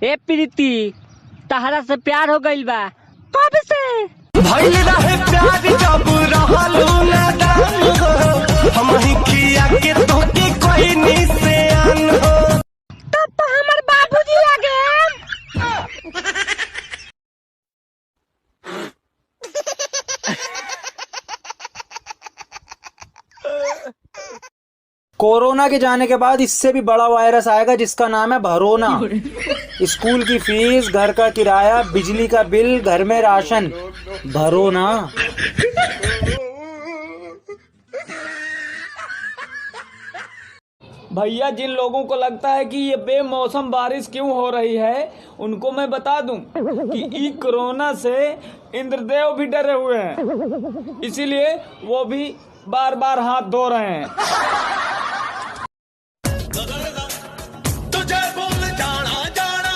ए प्रीति, तहरा से प्यार हो गइल बा कब से? भइल रहे प्यार जब रहलू नादान हो, हमही खिया के तोके कोई निशान हो। तब तो हमर बाबूजी आ गए। कोरोना के जाने के बाद इससे भी बड़ा वायरस आएगा जिसका नाम है भरोना। स्कूल की फीस, घर का किराया, बिजली का बिल, घर में राशन, भरोना। भैया, जिन लोगों को लगता है कि ये बेमौसम बारिश क्यों हो रही है, उनको मैं बता दूं कि ई कोरोना से इंद्रदेव भी डरे हुए हैं, इसीलिए वो भी बार बार हाथ धो रहे हैं। तुझे भूल जाना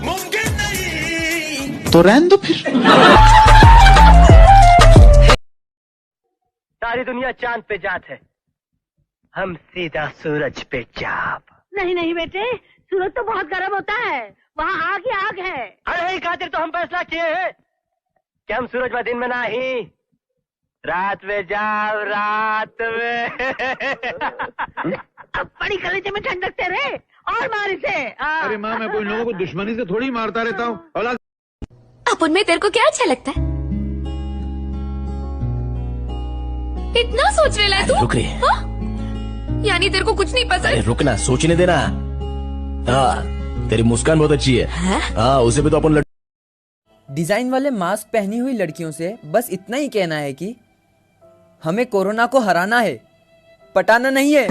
मुमकिन नहीं, तो रहने दो फिर। सारी दुनिया चांद पे जात है, हम सीधा सूरज पे चाप। नहीं नहीं बेटे, सूरज तो बहुत गर्म होता है, वहाँ आग ही आग है। अरे खातिर तो हम फैसला किए हैं कि हम सूरज में दिन में नहीं, रात में जाओ, रात में। अब बड़ी कलेजे में ठंडक से रे और मारी से। अरे माँ, मैं कोई लोगों को दुश्मनी से थोड़ी मारता रहता हूँ। अपन में तेरे को क्या अच्छा लगता है? इतना सोच रहा है तू? रुक रे। यानी तेरे को कुछ नहीं पसंद? रुकना, सोचने देना। हाँ, तेरी मुस्कान बहुत अच्छी है। हाँ, उसे भी तो अपन डिजाइन वाले मास्क पहनी हुई लड़कियों से बस इतना ही कहना है कि हमें कोरोना को हराना है, पटाना नहीं है।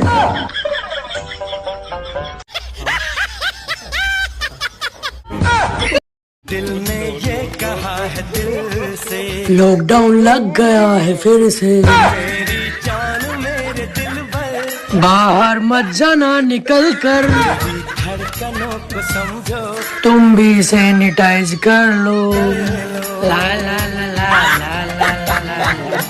दिल ने ये कहा है दिल से, लॉकडाउन लग गया है फिर से, मेरी जान मेरे दिल भर, बाहर मत जाना निकल कर, धड़कनों को समझो, तुम भी सैनिटाइज कर लो। ला ला ला ला ला ला ला ला।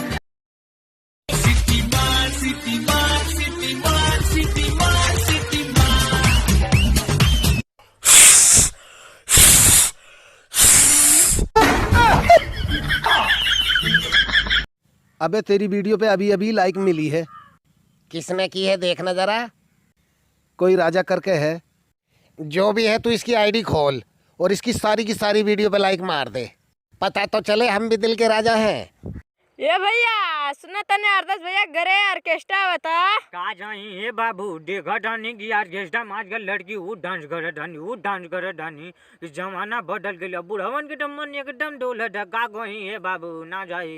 सिटी मार, सिटी मार, सिटी मार, सिटी मार, सिटी मार। अबे तेरी वीडियो पे अभी अभी लाइक मिली है। किसने की है देखना जरा। कोई राजा करके है। जो भी है तू इसकी आईडी खोल और इसकी सारी की सारी वीडियो पे लाइक मार दे, पता तो चले हम भी दिल के राजा हैं। ए भैया, सुना तने अरदास भैया घरे ऑर्केस्ट्रा बता का जाई हे बाबू, देखा डानी की ऑर्केस्ट्रा में आजकल लड़की वो डांस करे डानी, वो डांस करे डानी। इस जमाना बदल गया, बुढ़वन के मन एकदम डोल ढका गई हे बाबू, ना जाई।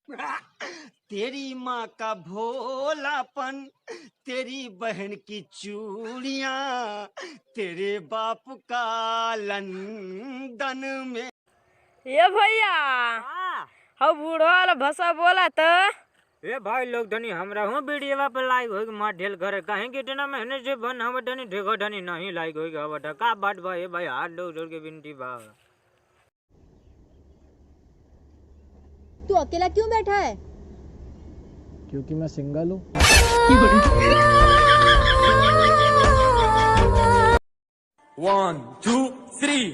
तेरी माँ का भोलापन, तेरी बहन की चूड़ियाँ, तेरे बाप का लंदन में। ये भैया, हम बूढ़ो वाला भाषा बोला तो ए भाई लोग धनी हमरा हूँ वीडियो पे लाइक होगी मार ढेल करे, कहीं कि इतना मेहनत से बन हम धनी देखो धनी नहीं लाइक होगी। अब का बात भाई भाई, हाथ लोग जोड़ के विनती बा। तू अकेला क्यों बैठा है? क्योंकि मैं सिंगल हूँ। 1 2 3